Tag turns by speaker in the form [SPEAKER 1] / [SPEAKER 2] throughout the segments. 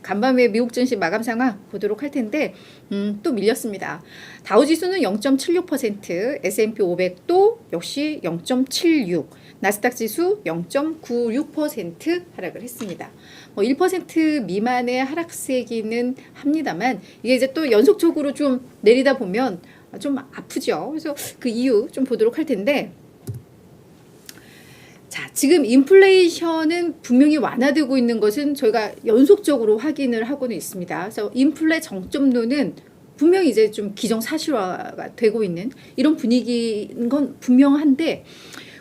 [SPEAKER 1] 간밤에 미국 증시 마감 상황 보도록 할 텐데 또 밀렸습니다. 다우지수는 0.76%, S&P 500도 역시 0.76%, 나스닥 지수 0.96% 하락을 했습니다. 1% 미만의 하락세기는 합니다만 이게 이제 또 연속적으로 좀 내리다 보면 좀 아프죠. 그래서 그 이유 좀 보도록 할 텐데, 자, 지금 인플레이션은 분명히 완화되고 있는 것은 저희가 연속적으로 확인을 하고는 있습니다. 그래서 인플레 정점로는 분명히 이제 좀 기정사실화가 되고 있는 이런 분위기인 건 분명한데,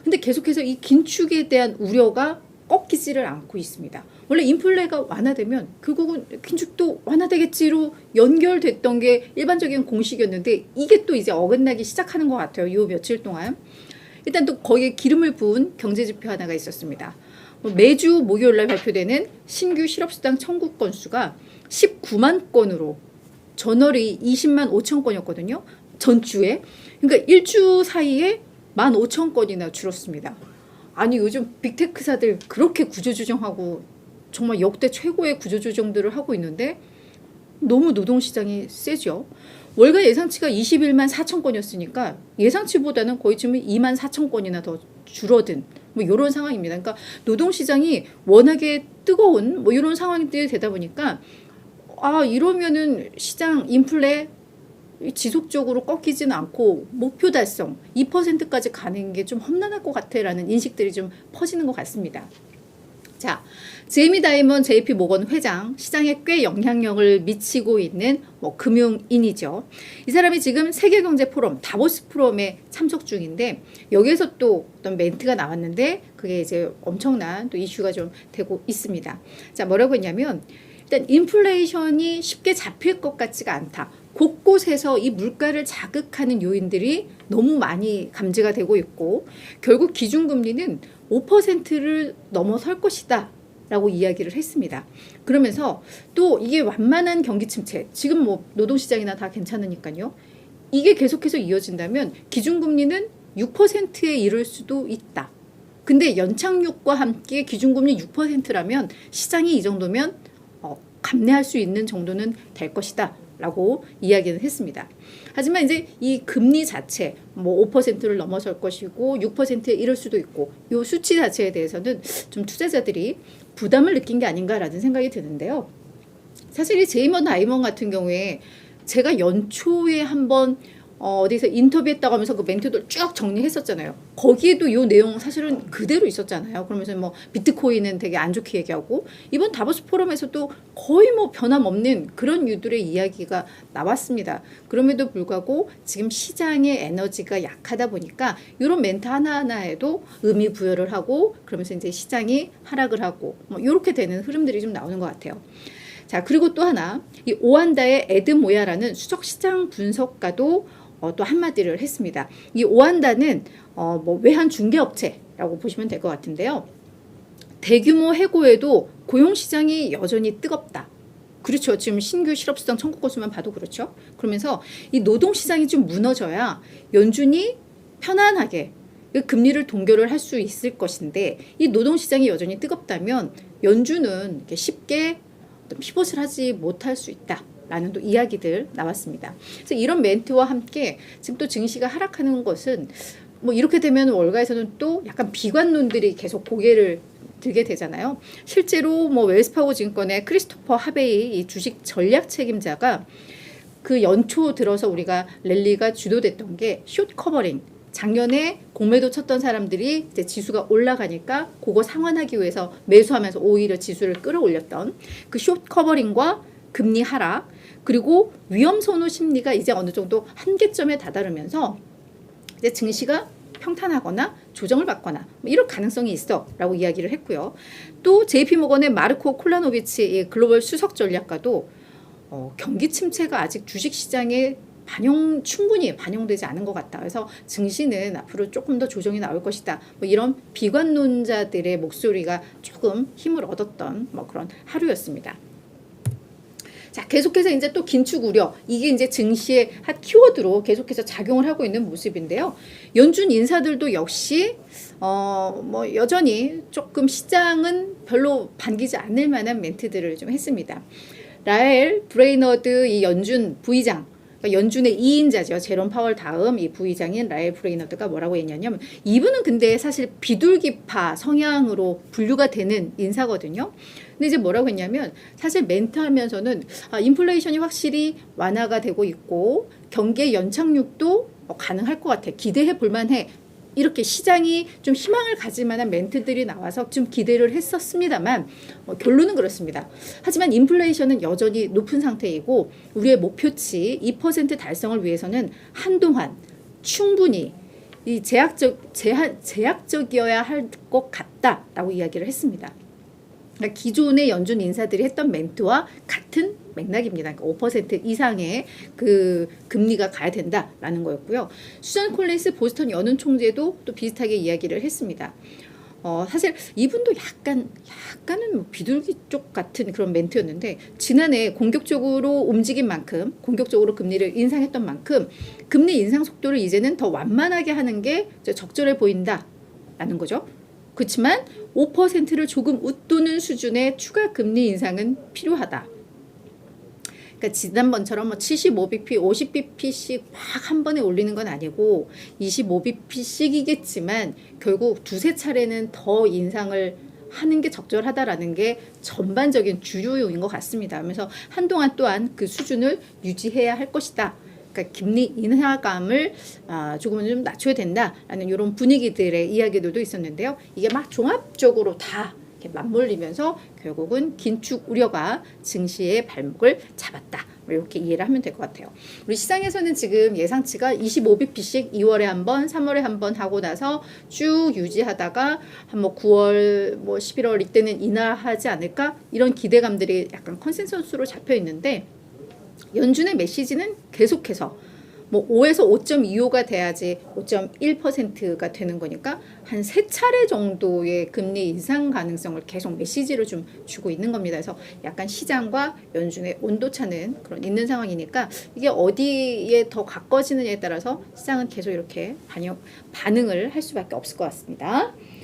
[SPEAKER 1] 근데 계속해서 이 긴축에 대한 우려가 꺾이지를 않고 있습니다. 원래 인플레가 완화되면 결국은 긴축도 완화되겠지로 연결됐던 게 일반적인 공식이었는데, 이게 또 이제 어긋나기 시작하는 것 같아요. 요 며칠 동안. 일단 또 거기에 기름을 부은 경제지표 하나가 있었습니다. 매주 목요일날 발표되는 신규 실업수당 청구 건수가 19만 건으로 전월이 20만 5천 건이었거든요. 전주에. 그러니까 일주 사이에 15,000건이나 줄었습니다. 아니 요즘 빅테크사들 그렇게 구조조정하고 정말 역대 최고의 구조조정들을 하고 있는데 너무 노동시장이 세죠. 월가 예상치가 21만 4천 건이었으니까 예상치보다는 거의 지금 2만 4천 건이나 더 줄어든 뭐 이런 상황입니다. 그러니까 노동시장이 워낙에 뜨거운 뭐 이런 상황들이 되다 보니까 이러면은 시장 인플레 지속적으로 꺾이지는 않고 목표 달성 2%까지 가는 게 좀 험난할 것 같아라는 인식들이 좀 퍼지는 것 같습니다. 자, 제이미 다이먼 JP 모건 회장, 시장에 꽤 영향력을 미치고 있는 뭐 금융인이죠. 이 사람이 지금 세계경제 포럼 다보스 포럼에 참석 중인데, 여기에서 또 어떤 멘트가 나왔는데 그게 이제 엄청난 또 이슈가 좀 되고 있습니다. 자, 뭐라고 했냐면, 일단 인플레이션이 쉽게 잡힐 것 같지가 않다. 곳곳에서 이 물가를 자극하는 요인들이 너무 많이 감지가 되고 있고, 결국 기준금리는 5%를 넘어설 것이다 라고 이야기를 했습니다. 그러면서 또 이게 완만한 경기 침체, 지금 뭐 노동시장이나 다 괜찮으니까요, 이게 계속해서 이어진다면 기준금리는 6%에 이를 수도 있다. 근데 연착륙과 함께 기준금리 6%라면 시장이 이 정도면 감내할 수 있는 정도는 될 것이다 라고 이야기는 했습니다. 하지만 이제 이 금리 자체 뭐 5%를 넘어설 것이고 6%에 이를 수도 있고, 이 수치 자체에 대해서는 좀 투자자들이 부담을 느낀 게 아닌가라는 생각이 드는데요. 사실 이 제이먼 다이먼 같은 경우에 제가 연초에 한번 어디서 인터뷰했다고 하면서 그 멘트들 쭉 정리했었잖아요. 거기에도 이 내용 사실은 그대로 있었잖아요. 그러면서 뭐 비트코인은 되게 안 좋게 얘기하고, 이번 다보스 포럼에서도 거의 뭐 변함없는 그런 유들의 이야기가 나왔습니다. 그럼에도 불구하고 지금 시장의 에너지가 약하다 보니까 이런 멘트 하나하나에도 의미 부여를 하고, 그러면서 이제 시장이 하락을 하고 뭐 이렇게 되는 흐름들이 좀 나오는 것 같아요. 자, 그리고 또 하나, 이 오한다의 에드 모야라는 수석 시장 분석가도 또 한마디를 했습니다. 이 오한다는 뭐 외환 중개업체라고 보시면 될 것 같은데요. 대규모 해고에도 고용시장이 여전히 뜨겁다. 그렇죠. 지금 신규 실업수당 청구 건수만 봐도 그렇죠. 그러면서 이 노동시장이 좀 무너져야 연준이 편안하게 금리를 동결을 할 수 있을 것인데, 이 노동시장이 여전히 뜨겁다면 연준은 이렇게 쉽게 피벗을 하지 못할 수 있다 라는 또 이야기들 나왔습니다. 그래서 이런 멘트와 함께 지금 또 증시가 하락하는 것은 뭐 이렇게 되면 월가에서는 또 약간 비관론들이 계속 고개를 들게 되잖아요. 실제로 뭐 웰스파고 증권의 크리스토퍼 하베이 이 주식 전략 책임자가 그 연초 들어서 우리가 랠리가 주도됐던 게 숏 커버링, 작년에 공매도 쳤던 사람들이 이제 지수가 올라가니까 그거 상환하기 위해서 매수하면서 오히려 지수를 끌어올렸던 그 숏 커버링과 금리 하락, 그리고 위험 선호 심리가 이제 어느 정도 한계점에 다다르면서 이제 증시가 평탄하거나 조정을 받거나 뭐 이럴 가능성이 있어라고 이야기를 했고요. 또 JP모건의 마르코 콜라노비치 글로벌 수석 전략가도 경기 침체가 아직 주식시장에 충분히 반영되지 않은 것 같다. 그래서 증시는 앞으로 조금 더 조정이 나올 것이다. 뭐 이런 비관론자들의 목소리가 조금 힘을 얻었던 뭐 그런 하루였습니다. 자, 계속해서 이제 또 긴축 우려, 이게 이제 증시의 핫 키워드로 계속해서 작용을 하고 있는 모습인데요. 연준 인사들도 역시 뭐 여전히 조금 시장은 별로 반기지 않을 만한 멘트들을 좀 했습니다. 라엘 브레이너드 이 연준 부의장, 그러니까 연준의 2인자죠. 제롬 파월 다음 이 부의장인 라엘 브레이너드가 뭐라고 했냐면, 이분은 근데 사실 비둘기파 성향으로 분류가 되는 인사거든요. 근데 이제 뭐라고 했냐면, 사실 멘트하면서는 인플레이션이 확실히 완화가 되고 있고 경기의 연착륙도 가능할 것 같아. 기대해 볼 만해. 이렇게 시장이 좀 희망을 가질 만한 멘트들이 나와서 좀 기대를 했었습니다만 결론은 그렇습니다. 하지만 인플레이션은 여전히 높은 상태이고 우리의 목표치 2% 달성을 위해서는 한동안 충분히 이 제약적이어야 할 것 같다라고 이야기를 했습니다. 그러니까 기존의 연준 인사들이 했던 멘트와 같은 맥락입니다. 그러니까 5% 이상의 그 금리가 가야 된다라는 거였고요. 수잔 콜린스 보스턴 연은 총재도 또 비슷하게 이야기를 했습니다. 사실 이분도 약간은 뭐 비둘기 쪽 같은 그런 멘트였는데, 지난해 공격적으로 움직인 만큼, 공격적으로 금리를 인상했던 만큼 금리 인상 속도를 이제는 더 완만하게 하는 게 적절해 보인다라는 거죠. 그렇지만 5%를 조금 웃도는 수준의 추가 금리 인상은 필요하다. 그러니까 지난번처럼 뭐 75bp, 50bp씩 막 한 번에 올리는 건 아니고 25bp씩이겠지만 결국 두세 차례는 더 인상을 하는 게 적절하다라는 게 전반적인 주요인 것 같습니다. 그래서 한동안 또한 그 수준을 유지해야 할 것이다. 그러니까 금리 인하감을 조금은 좀 낮춰야 된다라는 이런 분위기들의 이야기들도 있었는데요. 이게 막 종합적으로 다 맞물리면서 결국은 긴축 우려가 증시의 발목을 잡았다. 이렇게 이해를 하면 될 것 같아요. 우리 시장에서는 지금 예상치가 25bp씩 2월에 한 번, 3월에 한 번 하고 나서 쭉 유지하다가 한 뭐 9월, 뭐 11월 이때는 인하하지 않을까? 이런 기대감들이 약간 컨센서스로 잡혀 있는데, 연준의 메시지는 계속해서 뭐 5에서 5.25가 돼야지 5.1%가 되는 거니까 한 3차례 정도의 금리 인상 가능성을 계속 메시지를 좀 주고 있는 겁니다. 그래서 약간 시장과 연준의 온도차는 그런 있는 상황이니까 이게 어디에 더 가까워지느냐에 따라서 시장은 계속 이렇게 반응을 할 수밖에 없을 것 같습니다.